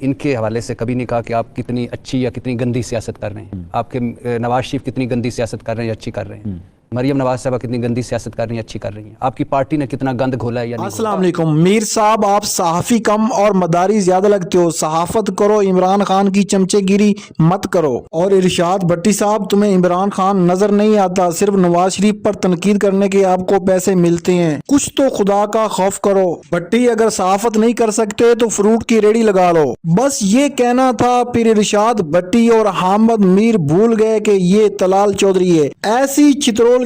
इनके हवाले से कभी नहीं कहा कि आप कितनी अच्छी या कितनी गंदी सियासत कर रहे हैं, आपके नवाज शरीफ कितनी गंदी सियासत कर रहे हैं या अच्छी कर रहे हैं, मरियम नवाज साहब कितनी गंदी सियासत कर रही है अच्छी कर रही है, आपकी पार्टी ने कितना गंद घोला है या नहीं। अस्सलाम वालेकुम मीर साहब, आप सहाफ़ी कम और मदारी ज्यादा लगते हो। सहाफत करो, इमरान खान की चमचेगिरी मत करो। और इरशाद भट्टी साहब, तुम्हें इमरान खान नजर नहीं आता, सिर्फ नवाज शरीफ पर तनकीद करने के आपको पैसे मिलते हैं। कुछ तो खुदा का खौफ करो। भट्टी, अगर सहाफत नहीं कर सकते तो फ्रूट की रेडी लगा लो। बस ये कहना था। फिर इरशाद भट्टी और हामिद मीर भूल गए कि ये तलाल चौधरी है। ऐसी चित्रोल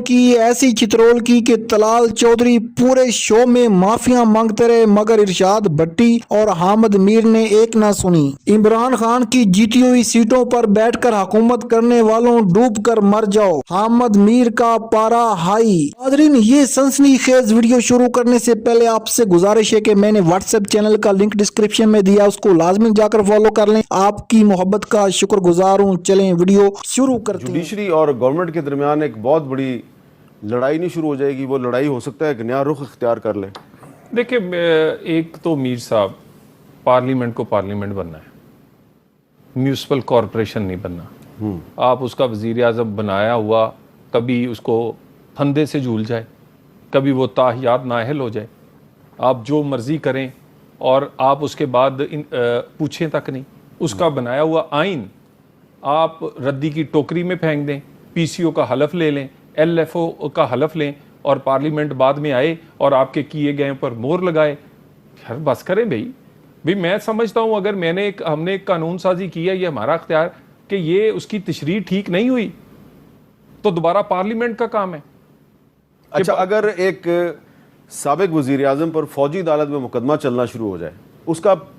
की कि तलाल चौधरी पूरे शो में माफिया मांगते रहे, मगर इरशाद भट्टी और हामिद मीर ने एक ना सुनी। इमरान खान की जीती हुई सीटों पर बैठकर हुकूमत करने वालों, डूब कर मर जाओ। हामिद मीर का पारा हाई। नाज़रीन, ये सनसनीखेज वीडियो शुरू करने से पहले आपसे गुजारिश है कि मैंने व्हाट्सएप चैनल का लिंक डिस्क्रिप्शन में दिया, उसको लाजमी जाकर फॉलो कर लें। आपकी मोहब्बत का शुक्रगुजार हूँ। चलें वीडियो शुरू करते हैं। जुडिशरी और गवर्नमेंट के दरमियान एक बहुत बड़ी लड़ाई नहीं शुरू हो जाएगी, वो लड़ाई हो सकता है एक नया रुख इख्तियार कर ले। देखिए, एक तो मीर साहब, पार्लियामेंट को पार्लियामेंट बनना है, म्यूनिसिपल कॉरपोरेशन नहीं बनना। आप उसका वजीर आज़म बनाया हुआ कभी उसको फंदे से झूल जाए, कभी वो ताहियात नाअहल हो जाए, आप जो मर्जी करें और आप उसके बाद पूछें तक नहीं। उसका बनाया हुआ आइन आप रद्दी की टोकरी में फेंक दें, पीसीओ का हलफ ले लें, एलएफओ का हलफ लें और पार्लियामेंट बाद में आए और आपके किए गए पर मोहर लगाए। यार बस करें भाई। मैं समझता हूं अगर हमने एक कानून साजी की है, ये हमारा अख्तियार कि ये उसकी तशरीह ठीक नहीं हुई तो दोबारा पार्लियामेंट का काम है। अच्छा, अगर एक साबिक वजीर आजम पर फौजी अदालत में मुकदमा चलना शुरू हो जाए,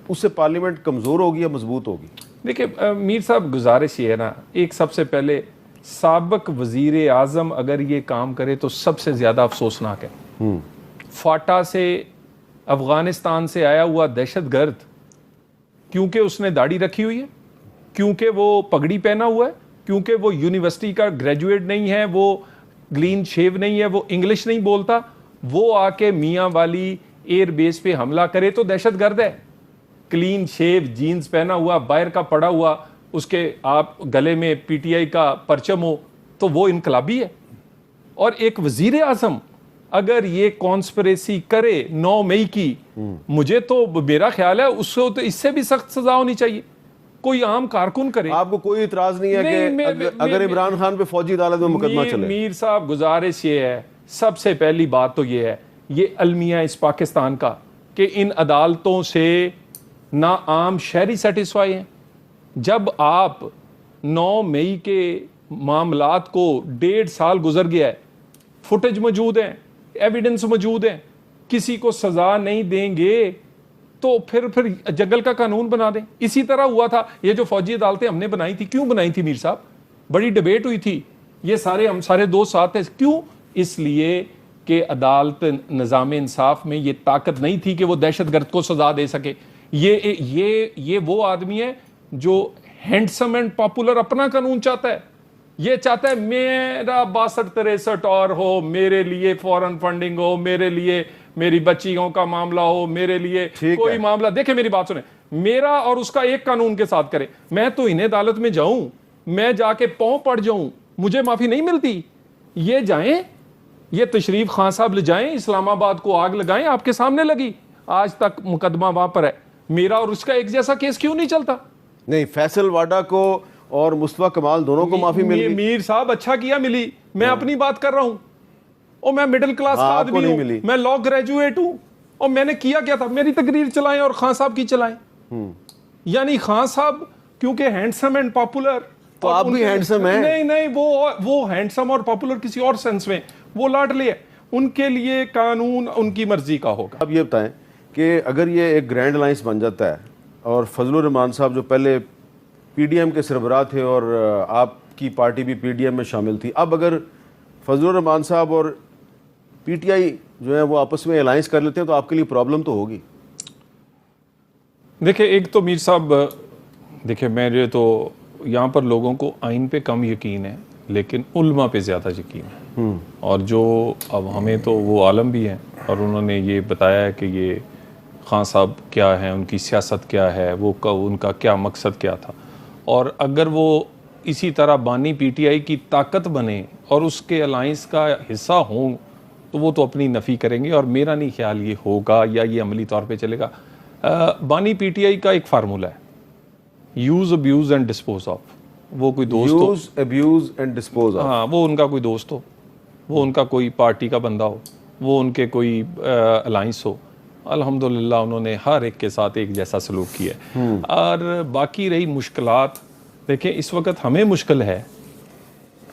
उससे पार्लियामेंट कमजोर होगी या मजबूत होगी? देखिए मीर साहब, गुजारिश ये है ना, एक सबसे पहले साबिक वजीर आजम अगर ये काम करे तो सबसे ज्यादा अफसोसनाक है। फाटा से, अफगानिस्तान से आया हुआ दहशतगर्द, क्योंकि उसने दाढ़ी रखी हुई है, क्योंकि वो पगड़ी पहना हुआ है, क्योंकि वो यूनिवर्सिटी का ग्रेजुएट नहीं है, वो क्लीन शेव नहीं है, वो इंग्लिश नहीं बोलता, वो आके मियाँ वाली एयर बेस पे हमला करे तो दहशतगर्द है। क्लीन शेव, जीन्स पहना हुआ, बाहर का पड़ा हुआ, उसके आप गले में पीटीआई का परचम हो तो वो इनकलाबी है। और एक वजीर आजम अगर ये कॉन्स्पिरेसी करे 9 मई की, मुझे तो मेरा ख्याल है उसको तो इससे भी सख्त सजा होनी चाहिए। कोई आम कारकुन करे। आपको कोई इतराज नहीं है कि अगर इमरान खान पे फौजी अदालत में मुकदमा चले? मीर साहब, गुजारिश ये है, सबसे पहली बात तो ये है, ये अलमिया इस पाकिस्तान का कि इन अदालतों से ना आम शहरी सेटिस्फाई हैं। जब आप 9 मई के मामलात को 1.5 साल गुजर गया है, फुटेज मौजूद है, एविडेंस मौजूद है, किसी को सजा नहीं देंगे तो फिर जंगल का कानून बना दें। इसी तरह हुआ था, ये जो फौजी अदालतें हमने बनाई थी, क्यों बनाई थी मीर साहब? बड़ी डिबेट हुई थी, ये हम सारे दोस्त साथ हैं। क्यों? इसलिए कि अदालत निज़ाम इंसाफ में ये ताकत नहीं थी कि वो दहशतगर्द को सजा दे सके। ये वो आदमी है जो हैंडसम एंड पॉपुलर अपना कानून चाहता है। ये चाहता है मेरा 62-63 और हो, मेरे लिए फॉरेन फंडिंग हो, मेरे लिए मेरी बच्चियों का मामला हो, मेरे लिए कोई मामला। देखे मेरी बात सुने, मेरा और उसका एक कानून के साथ करे। मैं तो इन्हें अदालत में जाऊं, मैं जाके पांव पड़ जाऊं, मुझे माफी नहीं मिलती। ये जाएं, ये तशरीफ खान साहब ले जाएं, इस्लामाबाद को आग लगाएं, आपके सामने लगी, आज तक मुकदमा वहां पर है। मेरा और उसका एक जैसा केस क्यों नहीं चलता? नहीं, फैसल वाडा को और मुस्तफा कमाल दोनों को माफी मिली। मीर साहब, अच्छा किया मिली। मैं अपनी बात कर रहा हूं, और मैं मिडिल क्लास का आदमी हूं, मैं लॉ ग्रेजुएट हूं, और मैंने किया क्या था? मेरी तकरीर चलाएं और खान साहब की चलाएं। यानी खान साहब क्योंकि हैंडसम एंड पॉपुलर, तो आप भी हैंडसम हैं। नहीं, वो हैंडसम और पॉपुलर किसी और सेंस में, वो लाडले है, उनके लिए कानून उनकी मर्जी का होगा। अब ये बताएं कि अगर ये एक ग्रैंड अलायंस बन जाता है और फजलुर रहमान साहब जो पहले पीडीएम के सरबराह थे और आपकी पार्टी भी पीडीएम में शामिल थी, अब अगर फजलुर रहमान साहब और पीटीआई जो है वो आपस में अलायंस कर लेते हैं तो आपके लिए प्रॉब्लम तो होगी। देखिए, एक तो मीर साहब, देखिए मेरे तो यहाँ पर लोगों को आइन पे कम यकीन है, लेकिन उल्मा पे ज़्यादा यकीन है। और जो अब हमें तो वो आलम भी हैं और उन्होंने ये बताया है कि ये खान साहब क्या हैं, उनकी सियासत क्या है, उनका क्या मकसद क्या था। और अगर वो इसी तरह बानी पीटीआई की ताकत बने और उसके अलाइंस का हिस्सा हों तो वो तो अपनी नफ़ी करेंगे, और मेरा नहीं ख्याल ये होगा या ये अमली तौर पे चलेगा। बानी पीटीआई का एक फार्मूला है, use abuse and dispose of. वो कोई दोस्त हो, use abuse and dispose of. हाँ, वो उनका कोई दोस्त हो, वो उनका कोई पार्टी का बंदा हो, वो उनके कोई अलाइंस हो, अल्हम्दुलिल्लाह उन्होंने हर एक के साथ एक जैसा सलूक किया है। और बाकी रही मुश्किलात, देखें इस वक्त हमें मुश्किल है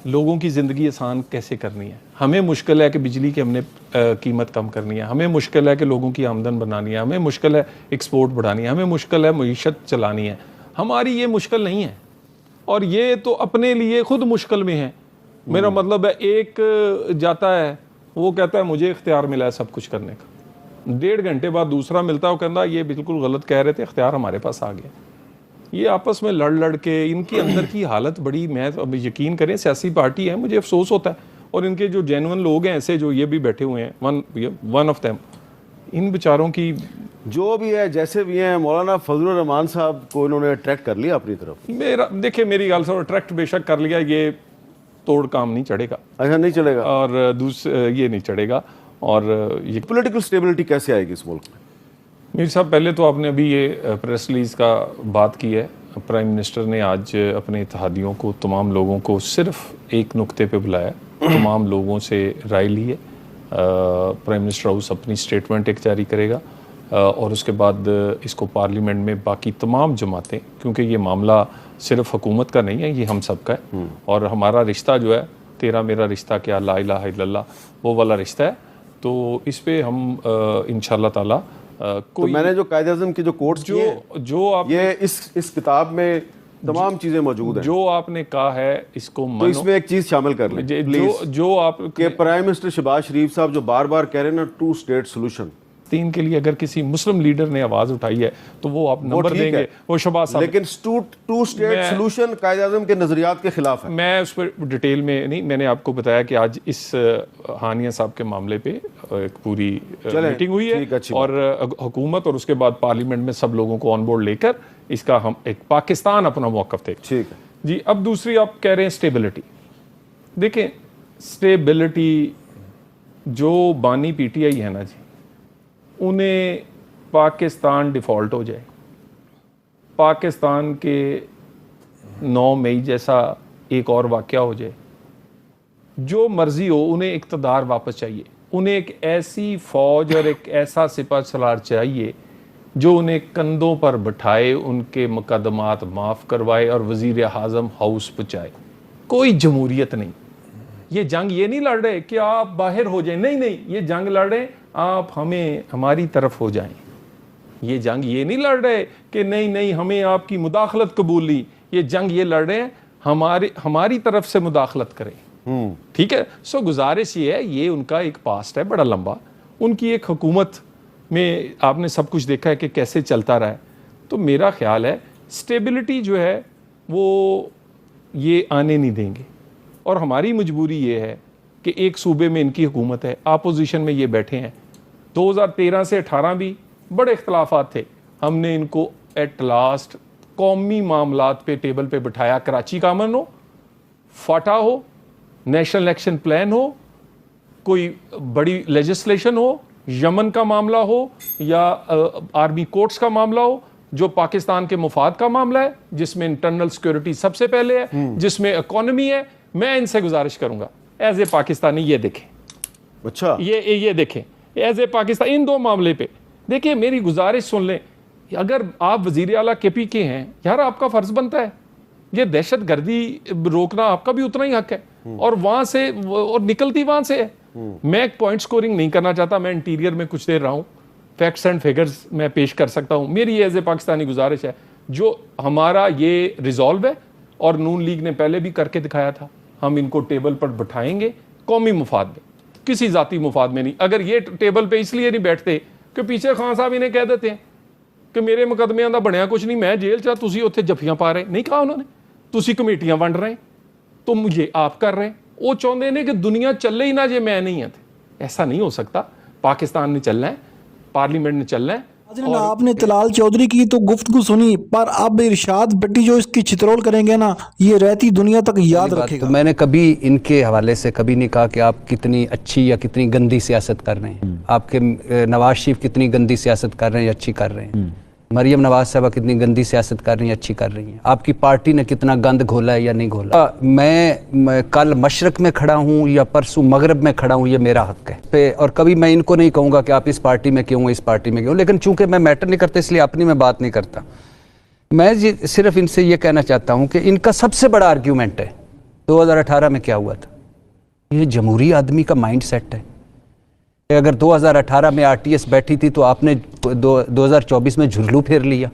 लोगों की ज़िंदगी आसान कैसे करनी है, हमें मुश्किल है कि बिजली की हमने कीमत कम करनी है, हमें मुश्किल है कि लोगों की आमदन बनानी है, हमें मुश्किल है एक्सपोर्ट बढ़ानी है, हमें मुश्किल है मईशत चलानी है। हमारी ये मुश्किल नहीं है, और ये तो अपने लिए खुद मुश्किल में है। मेरा मतलब है, एक जाता है वो कहता है मुझे इख्तियार मिला है सब कुछ करने का, 1.5 घंटे बाद दूसरा मिलता है, वो कहता ये बिल्कुल गलत कह रहे थे, इख्तियार हमारे पास आ गया। ये आपस में लड़ लड़ के इनकी अंदर की हालत बड़ी, मैं अब यकीन करें सियासी पार्टी है, मुझे अफसोस होता है, और इनके जो जेन्युइन लोग हैं ऐसे जो ये भी बैठे हुए हैं, वन ऑफ देम, इन बेचारों की जो भी है जैसे भी हैं, मौलाना फजलुर रहमान साहब को इन्होंने अट्रैक्ट कर लिया अपनी तरफ। मेरा देखिए, मेरी गाल से अट्रैक्ट बेशक कर लिया, ये तोड़ काम नहीं चढ़ेगा। अच्छा, नहीं चलेगा। और ये नहीं चढ़ेगा। और ये पॉलिटिकल स्टेबिलिटी कैसे आएगी इस मुल्क में? मीर साहब, पहले तो आपने अभी ये प्रेस रिलीज़ का बात की है, प्राइम मिनिस्टर ने आज अपने इत्तेहादियों को, तमाम लोगों को सिर्फ एक नुक्ते पे बुलाया, तमाम लोगों से राय ली है। प्राइम मिनिस्टर हाउस अपनी स्टेटमेंट एक जारी करेगा, और उसके बाद इसको पार्लियामेंट में बाकी तमाम जमातें, क्योंकि ये मामला सिर्फ हुकूमत का नहीं है, ये हम सब का है, और हमारा रिश्ता जो है, तेरा मेरा रिश्ता क्या, ला इलाहा इल्लल्लाह, वो वाला रिश्ता है। तो इस पे हम इंशाअल्लाह ताला तो मैंने जो कायदे-ए-आज़म की जो कोट्स जो आप ये इस किताब में तमाम चीजें मौजूद हैं, जो आपने कहा है इसको तो इसमें एक चीज शामिल कर लें जो आप कि प्राइम मिनिस्टर शहबाज शरीफ साहब जो बार बार कह रहे हैं ना, 2 स्टेट सोल्यूशन, तीन के लिए अगर किसी मुस्लिम लीडर ने आवाज उठाई है तो वो आप नंबर देंगे, वो शहबाज साहब। लेकिन 2 स्टेट सोल्यूशन कायदे-ए-आज़म के नजरियात के खिलाफ है। मैं उस पर डिटेल में नहीं, मैंने आपको बताया कि आज इस हानिया साहब के मामले पे एक पूरी मीटिंग हुई है, और हुकूमत और उसके बाद पार्लियामेंट में सब लोगों को ऑन बोर्ड लेकर इसका हम एक पाकिस्तान अपना मौक़िफ़ थे। ठीक है जी। अब दूसरी आप कह रहे हैं स्टेबिलिटी, देखें स्टेबिलिटी जो बानी पीटीआई है ना जी, उन्हें पाकिस्तान डिफ़ॉल्ट हो जाए, पाकिस्तान के 9 मई जैसा एक और वाक़या हो जाए, जो मर्ज़ी हो, उन्हें इक़्तिदार वापस चाहिए, उन्हें एक ऐसी फ़ौज और एक ऐसा सिपह सलार चाहिए जो उन्हें कंधों पर बिठाए, उनके मुकदमात माफ़ करवाए और वज़ीर आज़म हाउस पहुँचाए। कोई जमहूरियत नहीं। ये जंग ये नहीं लड़ रहे कि आप बाहर हो जाएं, नहीं नहीं, ये जंग लड़ रहे आप हमारी तरफ हो जाएं। ये जंग ये नहीं लड़ रहे कि नहीं नहीं हमें आपकी मुदाखलत कबूल नहीं, ये जंग ये लड़ रहे हैं हमारी तरफ से मुदाखलत करें। ठीक है। सो गुजारिश ये है, ये उनका एक पास्ट है बड़ा लंबा, उनकी एक हुकूमत में आपने सब कुछ देखा है कि कैसे चलता रहा है। तो मेरा ख्याल है स्टेबिलिटी जो है वो ये आने नहीं देंगे, और हमारी मजबूरी ये है कि एक सूबे में इनकी हुकूमत है, आपोजिशन में ये बैठे हैं। 2013 से 18 भी बड़े इख्तलाफात थे, हमने इनको एट लास्ट कौमी मामलात पे टेबल पे बिठाया, कराची का अमन हो, फाटा हो, नेशनल एक्शन प्लान हो, कोई बड़ी लेजिस्लेशन हो, यमन का मामला हो या आर्मी कोर्ट्स का मामला हो, जो पाकिस्तान के मुफाद का मामला है, जिसमें इंटरनल सिक्योरिटी सबसे पहले है, जिसमें इकोनॉमी है। मैं इनसे गुजारिश करूंगा एज ए पाकिस्तानी ये देखें, अच्छा ये देखें एज ए पाकिस्तान इन 2 मामले पे देखिए, मेरी गुजारिश सुन लें। अगर आप वजीर आला KP के हैं यार, आपका फर्ज बनता है ये दहशत गर्दी रोकना, आपका भी उतना ही हक है, और वहां से और निकलती वहां से है। मैं एक पॉइंट स्कोरिंग नहीं करना चाहता, मैं इंटीरियर में कुछ देर रहा हूँ, फैक्ट्स एंड फिगर्स मैं पेश कर सकता हूँ। मेरी एज ए पाकिस्तानी गुजारिश है, जो हमारा ये रिजॉल्व है और नून लीग ने पहले भी करके दिखाया था, हम इनको टेबल पर बिठाएंगे कौमी मुफाद में, किसी जाती मुफाद में नहीं। अगर ये टेबल पे इसलिए नहीं बैठते कि पीछे खान साहब इन्हें कह देते हैं कि मेरे मुकदमियां दा बनया कुछ नहीं, मैं जेल चा, तुसी उत्थे जफियां पा रहे, नहीं कहा उन्होंने, तुसी कमेटियां वंड रहे, तो मुझे आप कर रहे हैं। वो चाहते हैं कि दुनिया चले ही ना जे मैं नहीं है। ऐसा नहीं हो सकता। पाकिस्तान ने चलना है, पार्लियामेंट ने चलना है, नाज़रीन, आपने तलाल चौधरी की तो गुफ्तगू सुनी, पर अब इरशाद भट्टी जो इसकी चित्रोल करेंगे ना, ये रहती दुनिया तक याद रखेगा। तो मैंने कभी इनके हवाले से कभी नहीं कहा कि आप कितनी अच्छी या कितनी गंदी सियासत कर रहे हैं, आपके नवाज शरीफ कितनी गंदी सियासत कर रहे हैं या अच्छी कर रहे हैं, मरियम नवाज साहबा कितनी गंदी सियासत कर रही हैं अच्छी कर रही हैं, आपकी पार्टी ने कितना गंद घोला है या नहीं घोला। मैं कल मशरक में खड़ा हूँ या परसों मगरब में खड़ा हूँ, ये मेरा हक है। और कभी मैं इनको नहीं कहूँगा कि आप इस पार्टी में क्यों, इस पार्टी में क्यों, लेकिन चूंकि मैं मैटर नहीं करता इसलिए अपनी मैं बात नहीं करता। मैं सिर्फ इनसे ये कहना चाहता हूँ कि इनका सबसे बड़ा आर्ग्यूमेंट है 2018 में क्या हुआ था। ये जमहूरी आदमी का माइंड सेट है। अगर 2018 में आरटीएस बैठी थी तो आपने 2024 में झुर्लू फेर लिया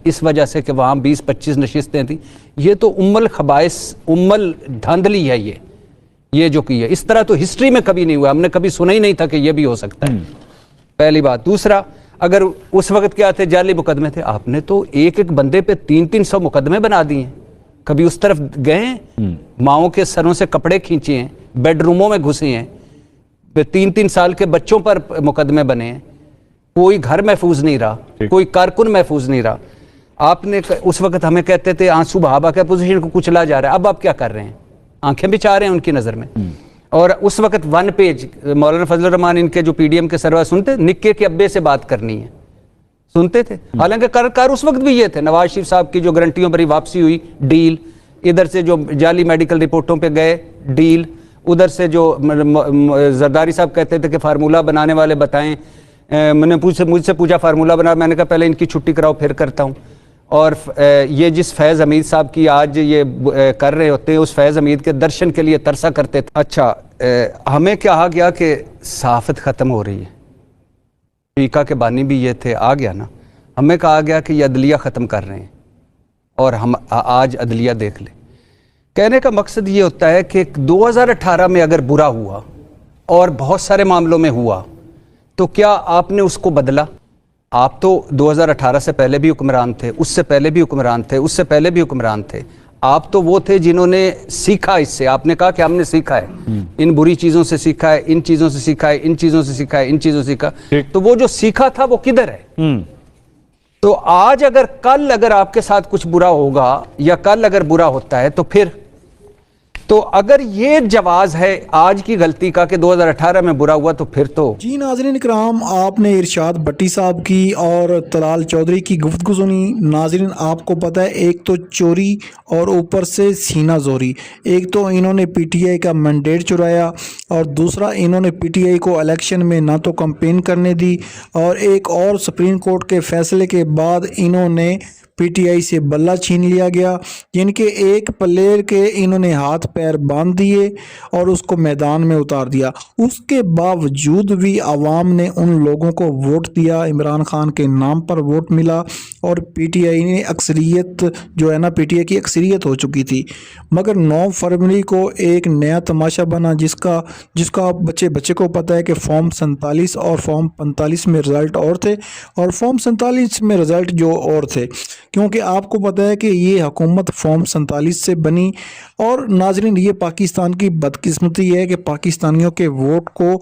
इस वजह से कि वहां 20-25 नशिस्तें थी। ये तो उम्मल खबाइस, उम्मल धांधली है ये जो की है। इस तरह तो हिस्ट्री में कभी नहीं हुआ, हमने कभी सुना ही नहीं था कि ये भी हो सकता है, पहली बात। दूसरा, अगर उस वक्त क्या थे, जाली मुकदमे थे, आपने तो एक एक बंदे पे 300-300 मुकदमे बना दिए। कभी उस तरफ गए, माओं के सरों से कपड़े खींचे हैं, बेडरूमों में घुसे हैं, 3-3 साल के बच्चों पर मुकदमे बने हैं, कोई घर महफूज नहीं रहा, कोई कारकुन महफूज नहीं रहा। आपने उस वक्त हमें कहते थे आंसू बहावा के अपोजिशन को कुचला जा रहा है, अब आप क्या कर रहे हैं, आंखें बिछा रहे हैं उनकी नजर में। और उस वक्त 1 पेज मौलाना फजल रहमान इनके जो पीडीएम के सरवा सुनते, निक्के के अब्बे से बात करनी है, सुनते थे। हालांकि कर उस वक्त भी ये थे, नवाज शरीफ साहब की जो गारंटियों पर वापसी हुई, डील, इधर से जो जाली मेडिकल रिपोर्टों पे गए, डील, उधर से जो जरदारी साहब कहते थे कि फार्मूला बनाने वाले बताएं, मैंने मुझसे पूछा फार्मूला बना, मैंने कहा पहले इनकी छुट्टी कराओ फिर करता हूं। और ये जिस फैज़ हमीद साहब की आज ये कर रहे होते हैं, उस फैज़ हमीद के दर्शन के लिए तरसा करते थे। अच्छा, हमें कहा गया कि सहाफ़त ख़त्म हो रही है, टीका के बानी भी ये थे, आ गया ना, हमें कहा गया कि ये अदलिया ख़त्म कर रहे हैं और हम आज अदलिया देख लें। कहने का मकसद ये होता है कि 2018 में अगर बुरा हुआ और बहुत सारे मामलों में हुआ तो क्या आपने उसको बदला? आप तो 2018 से पहले भी हुक्मरान थे, उससे पहले भी हुक्मरान थे, उससे पहले भी हुक्मरान थे। आप तो वो थे जिन्होंने सीखा इससे। आपने कहा कि हमने सीखा है, इन बुरी चीज़ों से सीखा है, इन चीज़ों से सीखा है, इन चीज़ों से सीखा है, इन चीज़ों से सीखा। तो वो जो सीखा था वो किधर है? तो आज कल आपके साथ कुछ बुरा होगा या कल अगर बुरा होता है तो फिर, तो अगर ये जवाज है आज की गलती का कि 2018 में बुरा हुआ तो फिर तो। जी नाज़रीन इकराम, आपने इरशाद भट्टी साहब की और तलाल चौधरी की गुफ्तगू सुनी। नाज़रीन, आपको पता है, एक तो चोरी और ऊपर से सीना जोरी। एक तो इन्होंने पीटीआई का मैंडेट चुराया और दूसरा इन्होंने पीटीआई को इलेक्शन में ना तो कैंपेन करने दी, और एक और सुप्रीम कोर्ट के फैसले के बाद इन्होंने पीटीआई से बल्ला छीन लिया गया, जिनके एक प्लेयर के इन्होंने हाथ पैर बांध दिए और उसको मैदान में उतार दिया। उसके बावजूद भी आवाम ने उन लोगों को वोट दिया, इमरान खान के नाम पर वोट मिला और पीटीआई ने अक्सरियत जो है ना, पीटीआई की अक्सरियत हो चुकी थी। मगर 9 फरवरी को एक नया तमाशा बना जिसका बच्चे को पता है कि फॉर्म 47 और फॉर्म 45 में रिज़ल्ट और थे और फॉर्म 47 में रिज़ल्ट जो और थे, क्योंकि आपको पता है कि ये हुकूमत फॉर्म 47 से बनी। और नाजरीन, ये पाकिस्तान की बदकिस्मती है कि पाकिस्तानियों के वोट को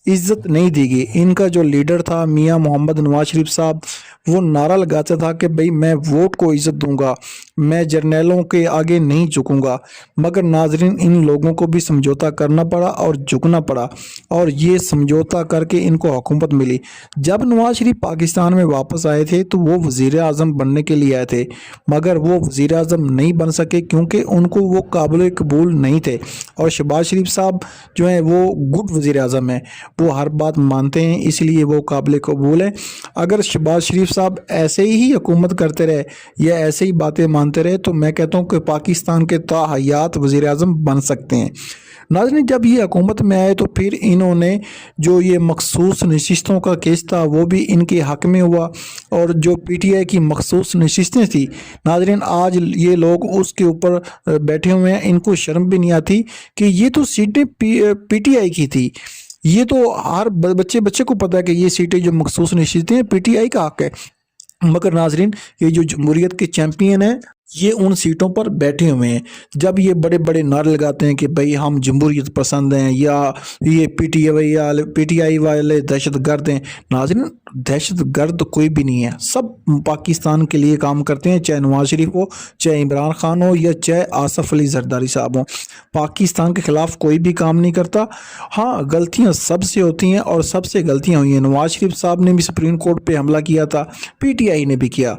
इज्जत नहीं दी गई। इनका जो लीडर था मियां मोहम्मद नवाज शरीफ साहब, वो नारा लगाता था कि भाई मैं वोट को इज्जत दूंगा, मैं जर्नैलों के आगे नहीं झुकूंगा। मगर नाजरीन, इन लोगों को भी समझौता करना पड़ा और झुकना पड़ा, और ये समझौता करके इनको हुकूमत मिली। जब नवाज शरीफ पाकिस्तान में वापस आए थे तो वो वज़ीर आज़म बनने के लिए आए थे, मगर वो वज़ीर आज़म नहीं बन सके क्योंकि उनको वो काबिल कबूल नहीं थे। और शहबाज शरीफ साहब जो हैं वो गुड वज़ीर आज़म हैं, वो हर बात मानते हैं, इसलिए वो काबिल कबूल है। अगर शहबाज शरीफ साहब ऐसे ही हुकूमत करते रहे या ऐसे ही बातें मानते रहे तो मैं कहता हूँ कि पाकिस्तान के ताहयात वज़ीर आज़म बन सकते हैं। नाज़रीन, जब ये हुकूमत में आए तो फिर इन्होंने जो ये मखसूस नशिस्तों का केस था वो भी इनके हक़ में हुआ, और जो पीटीआई की मखसूस नशिस्तें थी नाज़रीन, आज ये लोग उसके ऊपर बैठे हुए हैं। इनको शर्म भी नहीं आती कि ये तो सीटें पीटीआई की थी। ये तो हर बच्चे को पता है कि ये सीटें जो मखसूस नशिस्तें हैं पीटीआई का हक़ है। मगर नाजरीन, ये जो जमहूरियत के चैंपियन हैं ये उन सीटों पर बैठे हुए हैं। जब ये बड़े बड़े नारे लगाते हैं कि भाई हम जमहूरियत पसंद हैं या ये पीटीआई वाले दहशत गर्द हैं, नाज़रीन दहशत गर्द कोई भी नहीं है, सब पाकिस्तान के लिए काम करते हैं, चाहे नवाज शरीफ हो, चाहे इमरान खान हो या चाहे आसफ अली जरदारी साहब हो। पाकिस्तान के खिलाफ कोई भी काम नहीं करता। हाँ, गलतियाँ सबसे होती हैं और सबसे गलतियाँ हुई हैं। नवाज शरीफ साहब ने भी सुप्रीम कोर्ट पे हमला किया था, पीटीआई ने भी किया,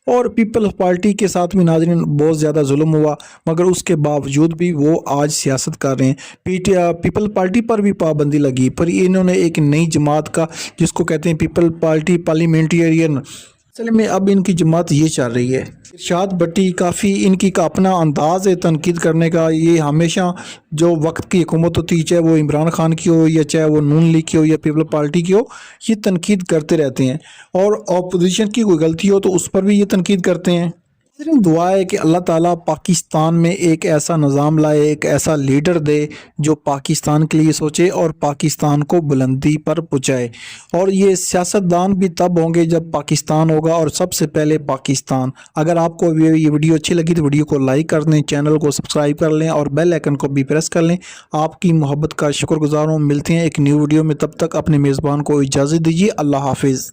और पीपल्स पार्टी के साथ भी नाज़रीन बहुत ज़्यादा जुल्म हुआ, मगर उसके बावजूद भी वो आज सियासत कर रहे हैं। पीपल पार्टी पर भी पाबंदी लगी, पर इन्होंने एक नई जमात का, जिसको कहते हैं पीपल पार्टी पार्लियामेंटेरियन, असल में अब इनकी जमात ये चल रही है। इरशाद भट्टी काफ़ी इनकी का अपना अंदाज़ है तनकीद करने का। ये हमेशा जो वक्त की हुकूमत होती है, चाहे वो इमरान खान की हो या चाहे वो नून लीग की हो या पीपल पार्टी की हो, ये तनकीद करते रहते हैं, और अपोजिशन की कोई गलती हो तो उस पर भी ये तनकीद करते हैं। दुआ है कि अल्लाह ताला पाकिस्तान में एक ऐसा निज़ाम लाए, एक ऐसा लीडर दे जो पाकिस्तान के लिए सोचे और पाकिस्तान को बुलंदी पर पहुँचाए। और ये सियासतदान भी तब होंगे जब पाकिस्तान होगा, और सबसे पहले पाकिस्तान। अगर आपको ये वीडियो अच्छी लगी तो वीडियो को लाइक कर दें, चैनल को सब्सक्राइब कर लें और बेल आइकन को भी प्रेस कर लें। आपकी मोहब्बत का शुक्रगुजार हूँ। मिलते हैं एक न्यू वीडियो में, तब तक अपने मेज़बान को इजाज़त दीजिए। अल्लाह हाफिज़।